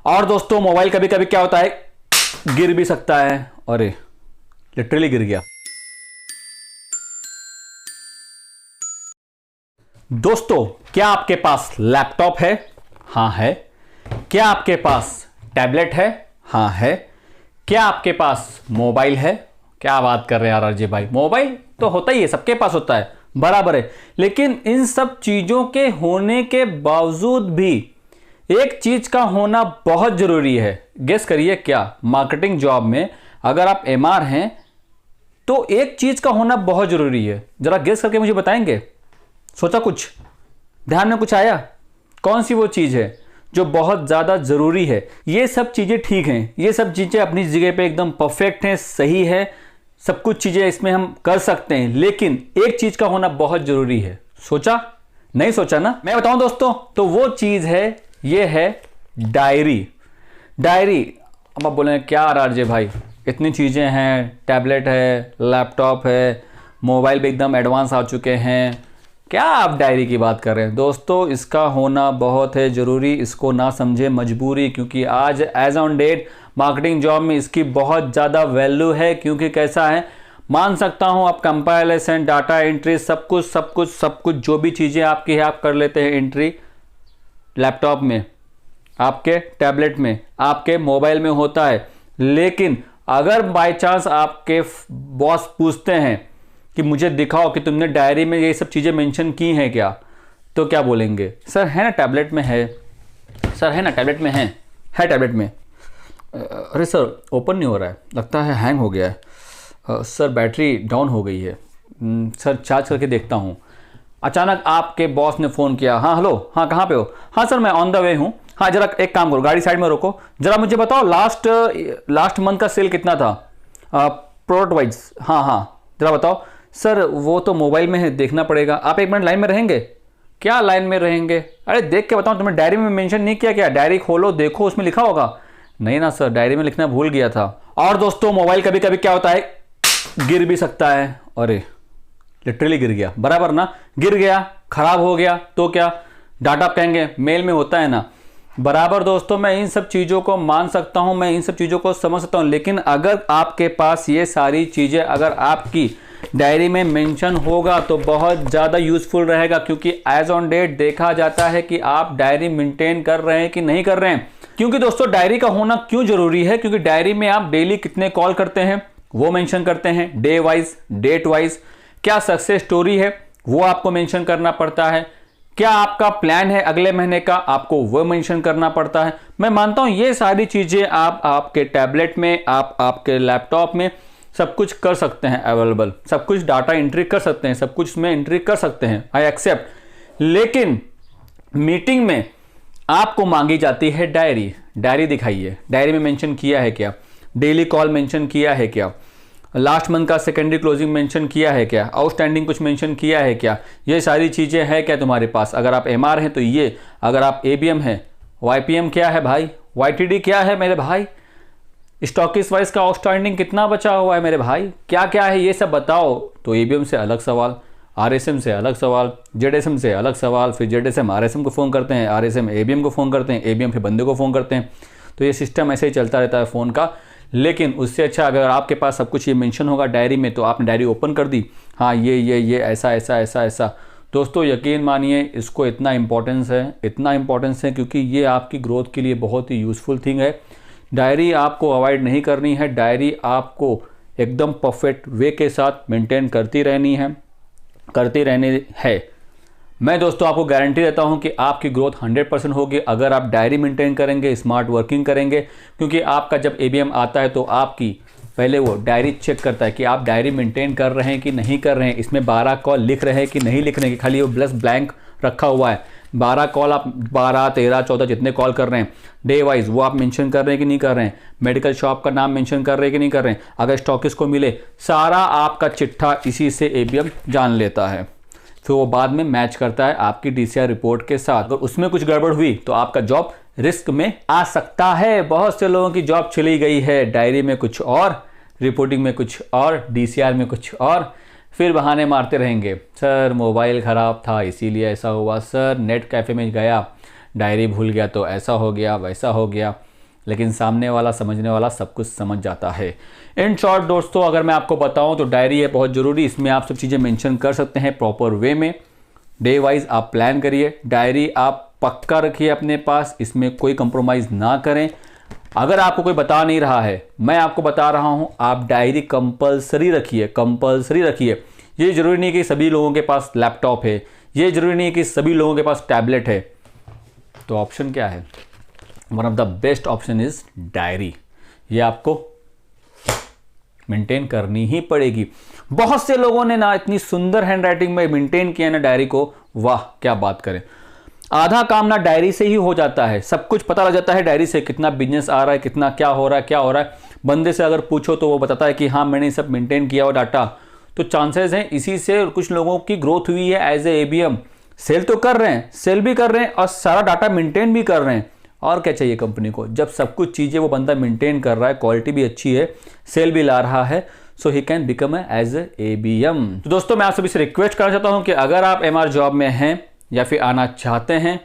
और दोस्तों मोबाइल कभी कभी क्या होता है, गिर भी सकता है। अरे लिटरली गिर गया। दोस्तों क्या आपके पास लैपटॉप है? हाँ है। क्या आपके पास टैबलेट है? हाँ है। क्या आपके पास मोबाइल है? क्या बात कर रहे हैं यार अजय भाई, मोबाइल तो होता ही है, सबके पास होता है, बराबर है। लेकिन इन सब चीजों के होने के बावजूद भी एक चीज का होना बहुत जरूरी है। गेस करिए क्या? मार्केटिंग जॉब में अगर आप एमआर हैं तो एक चीज का होना बहुत जरूरी है। जरा गेस करके मुझे बताएंगे? सोचा कुछ? ध्यान में कुछ आया? कौन सी वो चीज है जो बहुत ज्यादा जरूरी है? ये सब चीजें ठीक हैं, ये सब चीजें अपनी जगह पे एकदम परफेक्ट हैं, सही है, सब कुछ चीजें इसमें हम कर सकते हैं, लेकिन एक चीज का होना बहुत जरूरी है। सोचा? नहीं सोचा ना? मैं बताऊं दोस्तों, तो वो चीज है, ये है डायरी। डायरी। अब आप बोलेंगे क्या आरजे भाई, इतनी चीजें हैं, टैबलेट है, लैपटॉप है, मोबाइल भी एकदम एडवांस आ चुके हैं, क्या आप डायरी की बात कर रहे हैं? दोस्तों इसका होना बहुत है ज़रूरी, इसको ना समझे मजबूरी, क्योंकि आज as on date marketing job में इसकी बहुत ज़्यादा वैल्यू है। क्योंकि कैसा है, मान सकता हूं आप कंपाइलेशन, डाटा एंट्री, सब कुछ जो भी चीज़ें आपकी है आप कर लेते हैं एंट्री लैपटॉप में, आपके टैबलेट में, आपके मोबाइल में होता है। लेकिन अगर बाय चांस आपके बॉस पूछते हैं कि मुझे दिखाओ कि तुमने डायरी में ये सब चीज़ें मेंशन की हैं क्या, तो क्या बोलेंगे? सर है ना टैबलेट में है, सर है ना टैबलेट में है टैबलेट में। अरे सर ओपन नहीं हो रहा है, लगता है हैंग हो गया है। सर बैटरी डाउन हो गई है। सर चार्ज करके देखता हूँ। अचानक आपके बॉस ने फ़ोन किया, हाँ हेलो, हाँ कहाँ पे हो? हाँ सर मैं ऑन द वे हूँ। हाँ जरा एक काम करो, गाड़ी साइड में रोको, जरा मुझे बताओ लास्ट मंथ का सेल कितना था प्रोडक्ट वाइज? हाँ हाँ जरा बताओ। सर वो तो मोबाइल में है, देखना पड़ेगा। आप एक मिनट लाइन में रहेंगे? क्या लाइन में रहेंगे? अरे देख के बताओ, तुमने डायरी में मेंशन नहीं किया क्या? डायरी खोलो देखो, उसमें लिखा होगा। नहीं ना सर, डायरी में लिखना भूल गया था। और दोस्तों मोबाइल कभी कभी क्या होता है, गिर भी सकता है। अरे लिटरली गिर गया, बराबर ना? गिर गया, खराब हो गया तो क्या? डाटा आप कहेंगे मेल में होता है ना, बराबर। दोस्तों मैं इन सब चीज़ों को मान सकता हूं, मैं इन सब चीज़ों को समझ सकता हूं, लेकिन अगर आपके पास ये सारी चीज़ें अगर आपकी डायरी में मेंशन होगा तो बहुत ज़्यादा यूजफुल रहेगा। क्योंकि एज ऑन डेट देखा जाता है कि आप डायरी मेंटेन कर रहे हैं कि नहीं कर रहे हैं। क्योंकि दोस्तों डायरी का होना क्यों जरूरी है? क्योंकि डायरी में आप डेली कितने कॉल करते हैं वो मेंशन करते हैं, डे वाइज, डेट वाइज। क्या सक्सेस स्टोरी है वो आपको मेंशन करना पड़ता है। क्या आपका प्लान है अगले महीने का, आपको वो मेंशन करना पड़ता है। मैं मानता हूं ये सारी चीजें आप आपके टैबलेट में, आप आपके लैपटॉप में सब कुछ कर सकते हैं अवेलेबल, सब कुछ डाटा एंट्री कर सकते हैं, सब कुछ में एंट्री कर सकते हैं, आई एक्सेप्ट। लेकिन मीटिंग में आपको मांगी जाती है डायरी। डायरी दिखाइए, डायरी में मेंशन किया है क्या? डेली कॉल मेंशन किया है क्या? लास्ट मंथ का सेकेंडरी क्लोजिंग मेंशन किया है क्या? आउटस्टैंडिंग कुछ मेंशन किया है क्या? ये सारी चीज़ें हैं क्या तुम्हारे पास? अगर आप एमआर हैं तो ये, अगर आप एबीएम हैं, वाईपीएम क्या है भाई, वाईटीडी क्या है मेरे भाई, स्टॉकिस वाइज का आउटस्टैंडिंग कितना बचा हुआ है मेरे भाई, क्या क्या है ये सब बताओ। तो एबीएम से अलग सवाल, आरएसएम से अलग सवाल, जेडएसएम से अलग सवाल, फिर जेडएसएम आरएसएम को फ़ोन करते हैं, आरएसएम एबीएम को फ़ोन करते हैं, एबीएम फिर बंदे को फ़ोन करते हैं। तो ये सिस्टम ऐसे ही चलता रहता है फ़ोन का। लेकिन उससे अच्छा अगर आपके पास सब कुछ ये मेंशन होगा डायरी में, तो आपने डायरी ओपन कर दी, हाँ ये ऐसा ऐसा ऐसा ऐसा। दोस्तों यकीन मानिए इसको इतना इंपॉर्टेंस है क्योंकि ये आपकी ग्रोथ के लिए बहुत ही यूज़फुल थिंग है। डायरी आपको अवॉइड नहीं करनी है, डायरी आपको एकदम परफेक्ट वे के साथ मेंटेन करती रहनी है। मैं दोस्तों आपको गारंटी देता हूं कि आपकी ग्रोथ 100% होगी अगर आप डायरी मेंटेन करेंगे, स्मार्ट वर्किंग करेंगे। क्योंकि आपका जब एबीएम आता है तो आपकी पहले वो डायरी चेक करता है कि आप डायरी मेंटेन कर रहे हैं कि नहीं कर रहे हैं, इसमें 12 कॉल लिख रहे हैं कि नहीं लिख रहे हैं, कि खाली वो ब्लस ब्लैंक रखा हुआ है। 12 कॉल आप 12, 13, 14 जितने कॉल कर रहे हैं डे वाइज वो आप मेंशन कर रहे हैं कि नहीं कर रहे हैं, मेडिकल शॉप का नाम मेंशन कर रहे हैं कि नहीं कर रहे हैं, अगर स्टॉकिस्ट को मिले, सारा आपका चिट्ठा इसी से एबीएम जान लेता है। फिर वो बाद में मैच करता है आपकी डीसीआर रिपोर्ट के साथ। अगर उसमें कुछ गड़बड़ हुई तो आपका जॉब रिस्क में आ सकता है। बहुत से लोगों की जॉब चली गई है, डायरी में कुछ और, रिपोर्टिंग में कुछ और, डीसीआर में कुछ और, फिर बहाने मारते रहेंगे। सर मोबाइल ख़राब था इसीलिए ऐसा हुआ, सर नेट कैफ़े में गया डायरी भूल गया तो ऐसा हो गया वैसा हो गया। लेकिन सामने वाला समझने वाला सब कुछ समझ जाता है। इन शॉर्ट दोस्तों अगर मैं आपको बताऊं तो डायरी है बहुत ज़रूरी, इसमें आप सब चीज़ें मेंशन कर सकते हैं प्रॉपर वे में। डे वाइज आप प्लान करिए, डायरी आप पक्का रखिए अपने पास, इसमें कोई कंप्रोमाइज़ ना करें। अगर आपको कोई बता नहीं रहा है, मैं आपको बता रहा हूं, आप डायरी कंपलसरी रखिए, कंपलसरी रखिए। ये ज़रूरी नहीं कि सभी लोगों के पास लैपटॉप है, ये ज़रूरी नहीं कि सभी लोगों के पास टैबलेट है। तो ऑप्शन क्या है? One of the best option is diary. ये आपको मेंटेन करनी ही पड़ेगी। बहुत से लोगों ने ना इतनी सुंदर हैंडराइटिंग में मेंटेन किया ना डायरी को, वाह क्या बात करें। आधा काम ना डायरी से ही हो जाता है, सब कुछ पता लग जाता है डायरी से, कितना बिजनेस आ रहा है, कितना क्या हो रहा है। बंदे से अगर पूछो तो वो बताता है कि हाँ मैंने सब मेंटेन किया हुआ डाटा। तो चांसेस हैं इसी से कुछ लोगों की ग्रोथ हुई है एज ए ABM। सेल तो कर रहे हैं, सेल भी कर रहे हैं और सारा डाटा मेंटेन भी कर रहे हैं। और क्या चाहिए कंपनी को, जब सब कुछ चीज़ें वो बंदा मेंटेन कर रहा है, क्वालिटी भी अच्छी है, सेल भी ला रहा है, so he can become as a ABM। तो दोस्तों मैं आप सभी से रिक्वेस्ट करना चाहता हूं कि अगर आप MR जॉब में हैं या फिर आना चाहते हैं,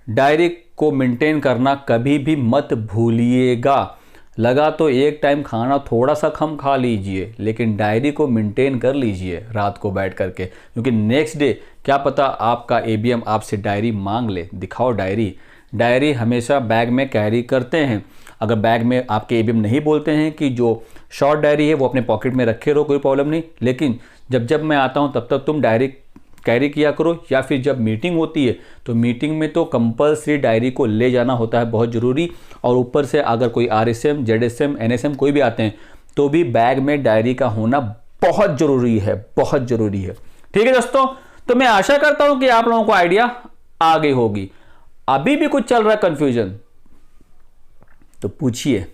डायरी को मेंटेन करना कभी भी मत भूलिएगा। लगा तो एक टाइम खाना थोड़ा सा कम खा लीजिए, लेकिन डायरी को मेंटेन कर लीजिए रात को बैठ करके, क्योंकि नेक्स्ट डे क्या पता आपका ABM आपसे डायरी मांग ले। दिखाओ डायरी। डायरी हमेशा बैग में कैरी करते हैं। अगर बैग में आपके ABM नहीं बोलते हैं कि जो शॉर्ट डायरी है वो अपने पॉकेट में रखे रहो, कोई प्रॉब्लम नहीं, लेकिन जब मैं आता हूँ तब तक तुम डायरी कैरी किया करो। या फिर जब मीटिंग होती है तो मीटिंग में तो कंपलसरी डायरी को ले जाना होता है, बहुत ज़रूरी। और ऊपर से अगर कोई RSM, ZSM, NSM कोई भी आते हैं तो भी बैग में डायरी का होना बहुत ज़रूरी है, बहुत ज़रूरी है। ठीक है दोस्तों, तो मैं आशा करता हूं कि आप लोगों को आइडिया आ गई होगी। अभी भी कुछ चल रहा है कंफ्यूजन तो पूछिए,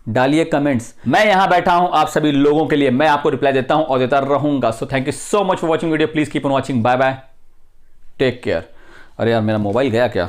डालिए कमेंट्स। मैं यहां बैठा हूं आप सभी लोगों के लिए, मैं आपको रिप्लाई देता हूं और देता रहूंगा। So thank you so much for watching video. Please keep on watching. Bye bye, take care. अरे यार मेरा मोबाइल गया क्या?